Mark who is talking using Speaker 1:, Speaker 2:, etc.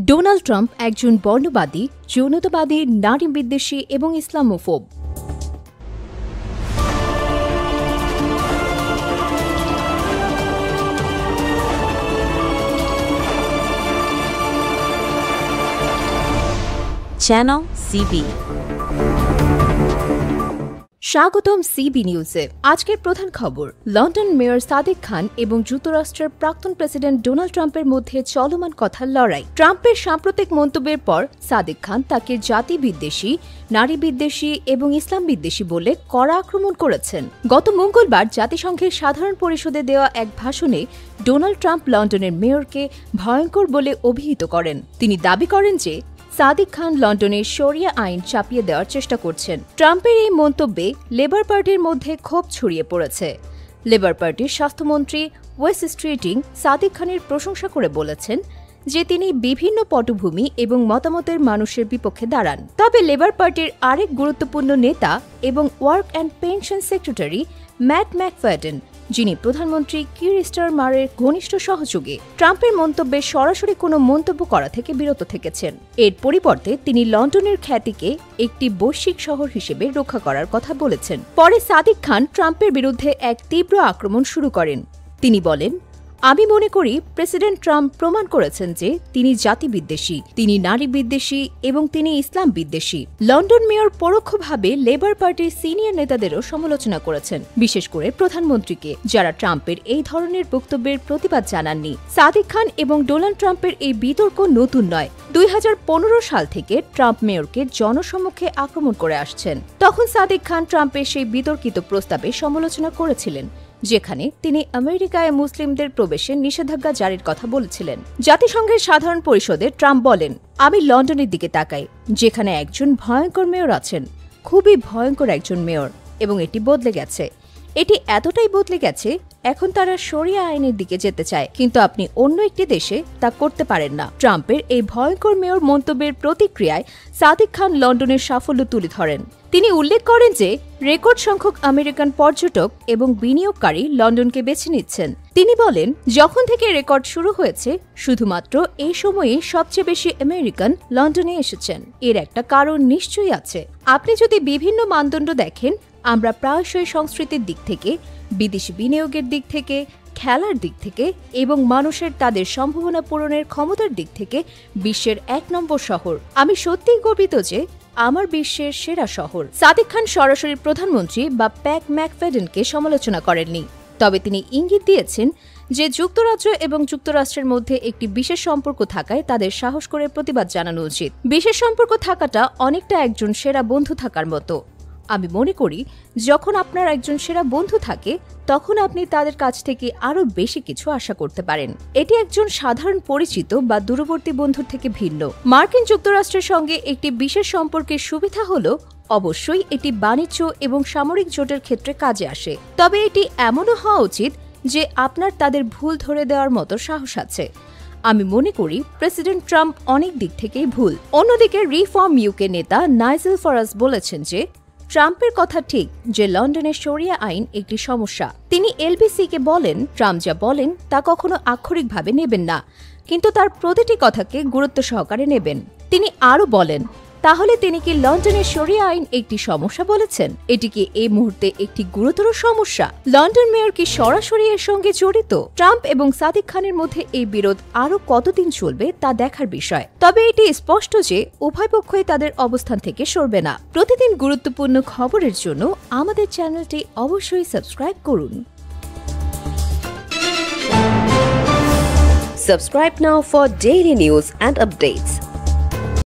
Speaker 1: Donald Trump একজন বর্ণবাদী, যৌনতাবাদী, নারী বিদ্বেষী এবং ইসলামোফোব।
Speaker 2: Channel CB.
Speaker 1: স্বাগতম সিবি নিউজে। আজকের প্রধান খবর, লন্ডন মেয়র সাদিক খান এবং যুক্তরাষ্ট্রের প্রাক্তন প্রেসিডেন্ট ডোনাল্ড ট্রাম্পের মধ্যে চলমান কথার লড়াই। ট্রাম্পের সাম্প্রতিক মন্তব্যের পর সাদিক খান তাকে জাতি বিদ্বেষী, নারী বিদ্বেষী এবং ইসলাম বিদ্বেষী বলে কড়া আক্রমণ করেছেন। গত মঙ্গলবার জাতিসংঘের সাধারণ পরিষদে দেওয়া এক ভাষণে ডোনাল্ড ট্রাম্প লন্ডনের মেয়রকে ভয়ঙ্কর বলে অভিহিত করেন। তিনি দাবি করেন যে সাদিক খান লন্ডনের শরিয়া আইন চাপিয়ে দেওয়ার চেষ্টা করছেন। ট্রাম্পের এই মন্তব্যে লেবার পার্টির মধ্যে ক্ষোভ ছড়িয়ে পড়েছে। লেবার পার্টির স্বাস্থ্যমন্ত্রী ওয়েস স্ট্রিটিং সাদিক খানের প্রশংসা করে বলেছেন যে তিনি বিভিন্ন পটভূমি এবং মতামতের মানুষের বিপক্ষে দাঁড়ান। তবে লেবার পার্টির আরেক গুরুত্বপূর্ণ নেতা এবং work and pension secretary Matt McFadden, যিনি প্রধানমন্ত্রী কির স্টারমারের ঘনিষ্ঠ সহযোগী, ট্রাম্পের মন্তব্যে সরাসরি কোনো মন্তব্য করা থেকে বিরত থেকেছেন। এর পরিবর্তে তিনি লন্ডনের খ্যাতিকে একটি বৈশ্বিক শহর হিসেবে রক্ষা করার কথা বলেছেন। পরে সাদিক খান ট্রাম্পের বিরুদ্ধে এক তীব্র আক্রমণ শুরু করেন। তিনি বলেন, আমি মনে করি প্রেসিডেন্ট ট্রাম্প প্রমাণ করেছেন যে তিনি জাতি বিদ্বেষী, তিনি নারী বিদ্বেষী এবং তিনি ইসলাম বিদ্বেষী। লন্ডন মেয়র পরোক্ষভাবে লেবার পার্টির সিনিয়র নেতাদেরও সমালোচনা করেছেন, বিশেষ করে প্রধানমন্ত্রীকে, যারা ট্রাম্পের এই ধরনের বক্তব্যের প্রতিবাদ জানাননি। সাদিক খান এবং ডোনাল্ড ট্রাম্পের এই বিতর্ক নতুন নয়। 2015 সাল থেকে ট্রাম্প মেয়রকে জনসম্মুখে আক্রমণ করে আসছেন। তখন সাদিক খান ট্রাম্পের সেই বিতর্কিত প্রস্তাবে সমালোচনা করেছিলেন, যেখানে তিনি আমেরিকায় মুসলিমদের প্রবেশে নিষেধাজ্ঞা জারির কথা বলেছিলেন। জাতিসংঘের সাধারণ পরিষদে ট্রাম্প বলেন, আমি লন্ডনের দিকে তাকাই, যেখানে একজন ভয়ঙ্কর মেয়র আছেন, খুবই ভয়ঙ্কর একজন মেয়র, এবং এটি বদলে গেছে। এটি এতটাই বদলে গেছে, এখন তারা শরিয়া আইনের দিকে যেতে চায়, কিন্তু আপনি অন্য একটি দেশে তা করতে পারেন না। ট্রাম্পের এই ভয়ঙ্কর মেয়র মন্তব্যের প্রতিক্রিয়ায় সাদিক খান লন্ডনের সাফল্য তুলে ধরেন। তিনি উল্লেখ করেন যে রেকর্ড সংখ্যক আমেরিকান পর্যটক এবং বিনিয়োগকারী লন্ডনকে বেছে নিচ্ছেন। তিনি বলেন, যখন থেকে রেকর্ড শুরু হয়েছে, শুধুমাত্র এই সময়ে সবচেয়ে বেশি আমেরিকান লন্ডনে এসেছেন। এর একটা কারণ নিশ্চয়ই আছে। আপনি যদি বিভিন্ন মানদণ্ড দেখেন, আমরা প্রায়শই সংস্কৃতির দিক থেকে, বিদেশি বিনিয়োগের দিক থেকে, খেলার দিক থেকে এবং মানুষের তাদের সম্ভাবনা পূরণের ক্ষমতার দিক থেকে বিশ্বের 1 নম্বর শহর। আমি সত্যিই গর্বিত যে আমার বিশ্বের সেরা শহর। সাদিক খান সরাসরি প্রধানমন্ত্রী বা প্যাক ম্যাকফাডেনকে সমালোচনা করেননি, তবে তিনি ইঙ্গিত দিয়েছেন যে যুক্তরাজ্য এবং যুক্তরাষ্ট্রের মধ্যে একটি বিশেষ সম্পর্ক থাকায় তাদের সাহস করে প্রতিবাদ জানানো উচিত। বিশেষ সম্পর্ক থাকাটা অনেকটা একজন সেরা বন্ধু থাকার মতো। আমি মনে করি যখন আপনার একজন সেরা বন্ধু থাকে, তখন আপনি তাদের কাছ থেকে আরও বেশি কিছু আশা করতে পারেন। এটি একজন সাধারণ পরিচিত বা দূরবর্তী বন্ধুর থেকে ভিন্ন। মার্কিন যুক্তরাষ্ট্রের সঙ্গে একটি বিশেষ সম্পর্কের সুবিধা হল অবশ্যই এটি বাণিজ্য এবং সামরিক জোটের ক্ষেত্রে কাজে আসে, তবে এটি এমনও হওয়া উচিত যে আপনার তাদের ভুল ধরে দেওয়ার মতো সাহস আছে। আমি মনে করি প্রেসিডেন্ট ট্রাম্প অনেক দিক থেকেই ভুল। অন্যদিকে রিফর্ম ইউকে নেতা নাইজেল ফারাজ বলেছেন যে ট্রাম্পের কথা ঠিক যে লন্ডনের শরিয়া আইন একটি সমস্যা। তিনি এলবিসিকে বলেন, ট্রাম্প যা বলেন তা কখনো আক্ষরিকভাবে নেবেন না, কিন্তু তার প্রতিটি কথাকে গুরুত্ব সহকারে নেবেন। তিনি আরও বলেন, তাহলে তিনি কি লন্ডনের শরিয়া আইন একটি সমস্যা বলেছেন? এটি কি এই মুহূর্তে একটি গুরুতর সমস্যা? লন্ডন মেয়র কি সরাসরি এর সঙ্গে জড়িত? ট্রাম্প এবং সাদিক খানের মধ্যে এই বিরোধ আরও কতদিন চলবে তা দেখার বিষয়। তবে এটি স্পষ্ট যে উভয় পক্ষই তাদের অবস্থান থেকে সরবে না। প্রতিদিন গুরুত্বপূর্ণ খবরের জন্য আমাদের চ্যানেলটি অবশ্যই সাবস্ক্রাইব করুন।
Speaker 2: Subscribe now for daily news and updates.